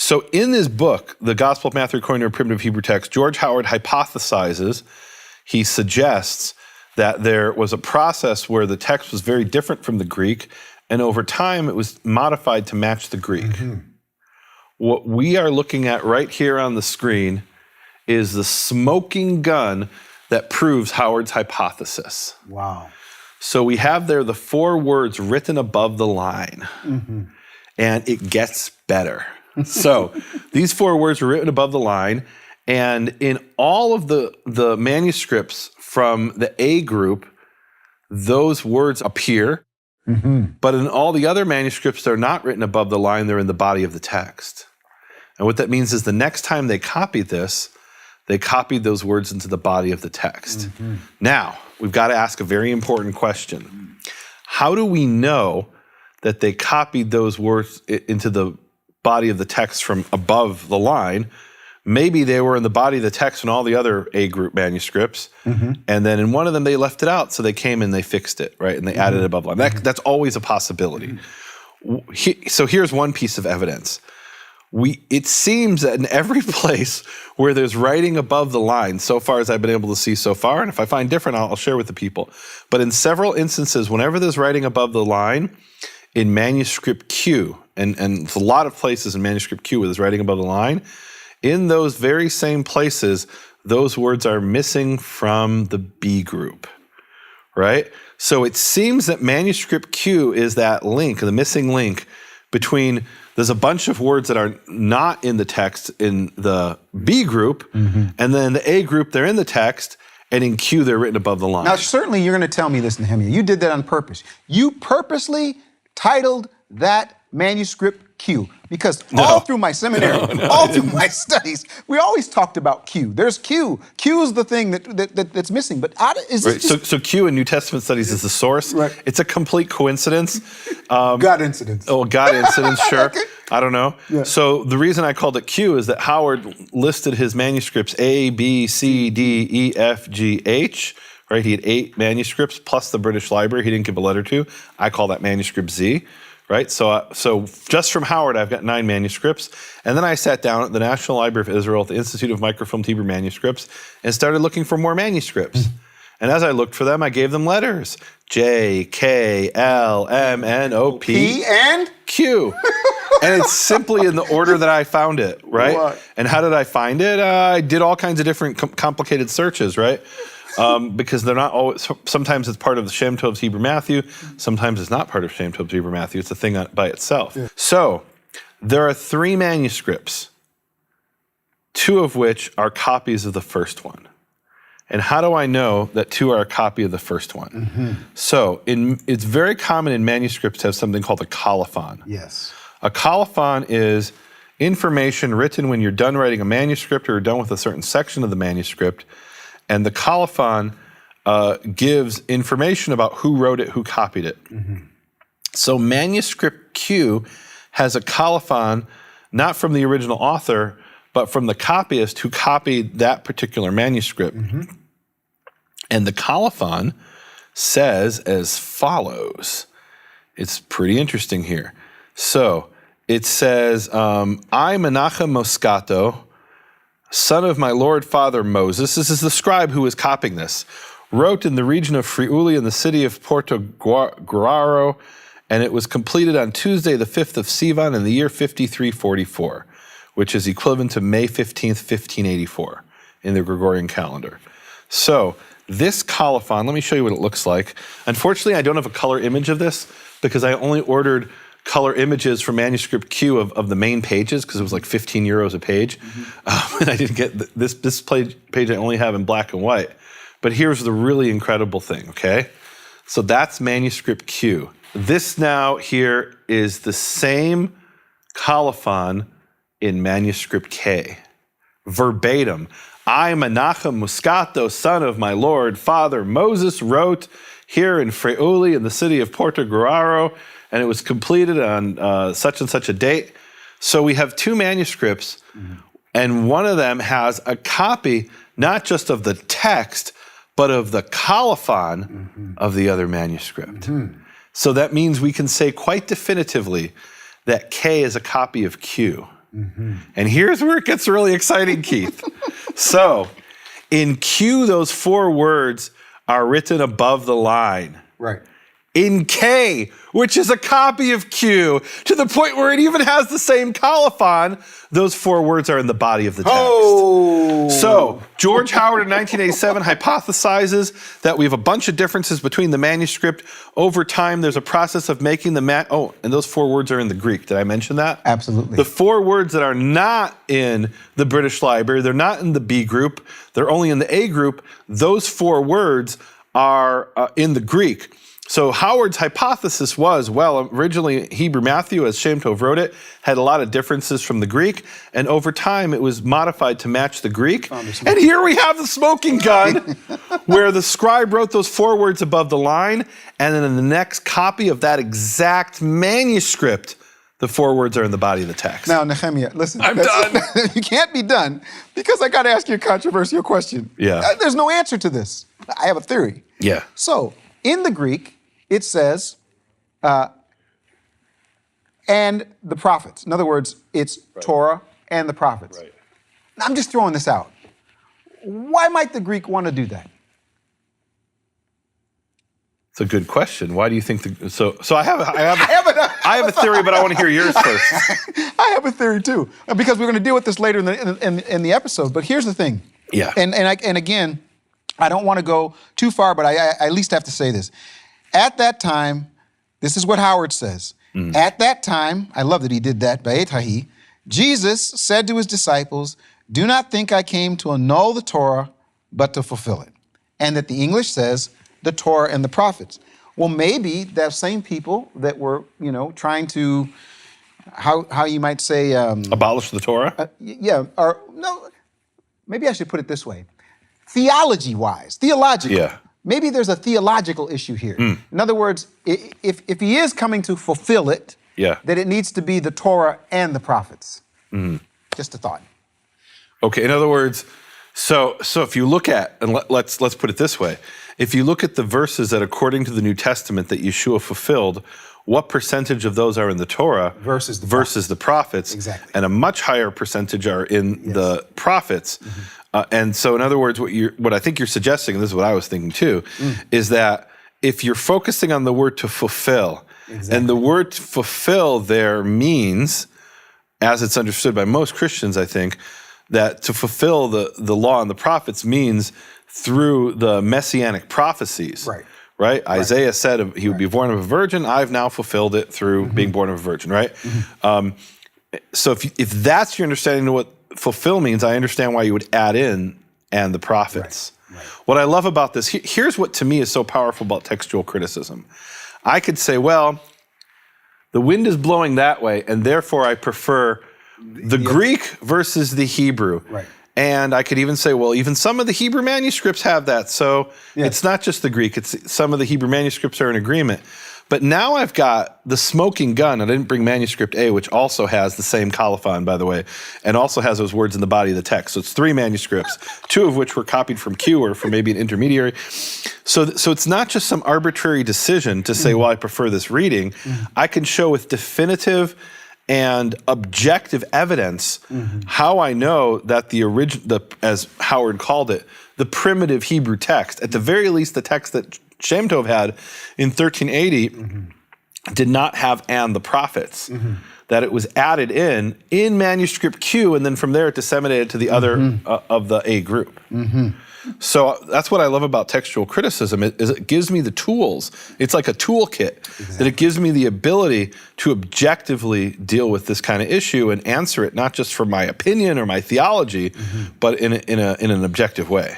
So in this book, The Gospel of Matthew According to a Primitive Hebrew Text, George Howard hypothesizes, he suggests that there was a process where the text was very different from the Greek, and over time it was modified to match the Greek. What we are looking at right here on the screen is the smoking gun that proves Howard's hypothesis. Wow. So we have there the 4 words written above the line, and it gets better. So these 4 words were written above the line, and in all of the manuscripts from the A group, those words appear, but in all the other manuscripts, they're not written above the line, they're in the body of the text. And what that means is the next time they copied this, they copied those words into the body of the text. Now, we've got to ask a very important question. How do we know that they copied those words into the body of the text from above the line? Maybe they were in the body of the text in all the other A group manuscripts, and then in one of them they left it out, so they came and they fixed it, right? And they added it above the line. That's always a possibility. So here's one piece of evidence. It seems that in every place where there's writing above the line, so far as I've been able to see so far, and if I find different, I'll share with the people. But in several instances, whenever there's writing above the line, in manuscript Q, and a lot of places in manuscript Q where there's writing above the line, in those very same places, those words are missing from the B group, right? So it seems that manuscript Q is that link, the missing link between, there's a bunch of words that are not in the text in the B group, and then the A group, they're in the text, and in Q, they're written above the line. Now, certainly you're going to tell me this, Nehemia. You did that on purpose. You purposely titled that manuscript Q, because all through my seminary, all through my studies, we always talked about Q. There's Q. Q is the thing that's missing. But is it just... So Q in New Testament studies is the source. Right. It's a complete coincidence. God incidence. Oh, God incidence, sure. Okay. I don't know. Yeah. So the reason I called it Q is that Howard listed his manuscripts A, B, C, D, E, F, G, H. Right? He had 8 manuscripts plus the British Library he didn't give a letter to. I call that manuscript Z. Right, so just from Howard, I've got 9 manuscripts, and then I sat down at the National Library of Israel at the Institute of Microfilmed Hebrew Manuscripts and started looking for more manuscripts. And as I looked for them, I gave them letters: J, K, L, M, N, O, P, and Q. And it's simply in the order that I found it, right? What? And how did I find it? I did all kinds of different complicated searches, right? Because they're not always, sometimes it's part of the Shem Tov's Hebrew Matthew, sometimes it's not part of Shem Tov's Hebrew Matthew, it's a thing by itself. Yeah. So, there are 3 manuscripts, 2 of which are copies of the first one. And how do I know that 2 are a copy of the first one? So, it's very common in manuscripts to have something called a colophon. Yes. A colophon is information written when you're done writing a manuscript or done with a certain section of the manuscript. And the colophon gives information about who wrote it, who copied it. So manuscript Q has a colophon, not from the original author, but from the copyist who copied that particular manuscript. And the colophon says as follows. It's pretty interesting here. So it says, I, Menachem Moscato, son of my Lord Father Moses, this is the scribe who was copying this, wrote in the region of Friuli in the city of Porto Guararo, and it was completed on Tuesday, the 5th of Sivan in the year 5344, which is equivalent to May 15th, 1584 in the Gregorian calendar. So this colophon, let me show you what it looks like. Unfortunately, I don't have a color image of this because I only ordered color images from manuscript Q of the main pages because it was like 15 euros a page. And I didn't get this page I only have in black and white. But here's the really incredible thing, okay? So that's manuscript Q. This now here is the same colophon in manuscript K. Verbatim. I, Menachem Moscato, son of my Lord Father Moses, wrote here in Friuli in the city of Porto Guararo, and it was completed on such and such a date. So we have 2 manuscripts, and one of them has a copy, not just of the text, but of the colophon of the other manuscript. So that means we can say quite definitively that K is a copy of Q. And here's where it gets really exciting, Keith. So in Q, those 4 words are written above the line. Right. In K, which is a copy of Q, to the point where it even has the same colophon, those 4 words are in the body of the text. Oh! So, George Howard in 1987 hypothesizes that we have a bunch of differences between the manuscript. Over time, there's a process of making the and those 4 words are in the Greek. Did I mention that? Absolutely. The 4 words that are not in the British Library, they're not in the B group, they're only in the A group, those 4 words are in the Greek. So Howard's hypothesis was, well, originally Hebrew Matthew, as Shem Tov wrote it, had a lot of differences from the Greek, and over time it was modified to match the Greek. And here we have the smoking gun, where the scribe wrote those 4 words above the line, and then in the next copy of that exact manuscript, the 4 words are in the body of the text. Now, Nehemia, listen. I'm done. You can't be done, because I got to ask you a controversial question. Yeah. There's no answer to this. I have a theory. Yeah. So, in the Greek, it says, and the prophets. In other words, it's Torah and the prophets. Right. Now, I'm just throwing this out. Why might the Greek want to do that? It's a good question. Why do you think so I have a theory, but I want to hear yours first. I have a theory too, because we're going to deal with this later in the episode. But here's the thing. Yeah. And again, I don't want to go too far, but I at least have to say this. At that time, this is what Howard says. At that time, I love that he did that, Ba'etahi, Jesus said to his disciples, "Do not think I came to annul the Torah, but to fulfill it." And that the English says, the Torah and the prophets. Well, maybe that same people that were, trying to, how you might say... Abolish the Torah? Or no, maybe I should put it this way. Theological. Yeah. Maybe there's a theological issue here. In other words, if he is coming to fulfill it, that it needs to be the Torah and the prophets. Just a thought. Okay, in other words, so if you look at, and let's put it this way, if you look at the verses that according to the New Testament that Yeshua fulfilled, what percentage of those are in the Torah versus the prophets? Exactly. And a much higher percentage are in the prophets. And so, in other words, what I think you're suggesting, and this is what I was thinking too, is that if you're focusing on the word to fulfill, and the word to fulfill there means, as it's understood by most Christians, I think, that to fulfill the law and the prophets means through the messianic prophecies. Right? Isaiah said he would be born of a virgin. I've now fulfilled it through being born of a virgin, right? So if that's your understanding of what fulfill means, I understand why you would add in and the prophets. What I love about this, here's what to me is so powerful about textual criticism. I could say, well, the wind is blowing that way, and therefore I prefer the Greek versus the Hebrew. And I could even say, well, even some of the Hebrew manuscripts have that. So it's not just the Greek, it's some of the Hebrew manuscripts are in agreement. But now I've got the smoking gun. I didn't bring manuscript A, which also has the same colophon, by the way, and also has those words in the body of the text. So it's 3 manuscripts, 2 of which were copied from Q or from maybe an intermediary. So it's not just some arbitrary decision to say, well, I prefer this reading. I can show with definitive and objective evidence how I know that the original, as Howard called it, the primitive Hebrew text, at the very least the text that Shem Tov had in 1380, did not have and the prophets, that it was added in manuscript Q, and then from there it disseminated to the other of the A group. So that's what I love about textual criticism, is it gives me the tools. It's like a toolkit, that it gives me the ability to objectively deal with this kind of issue and answer it, not just from my opinion or my theology, but in an objective way.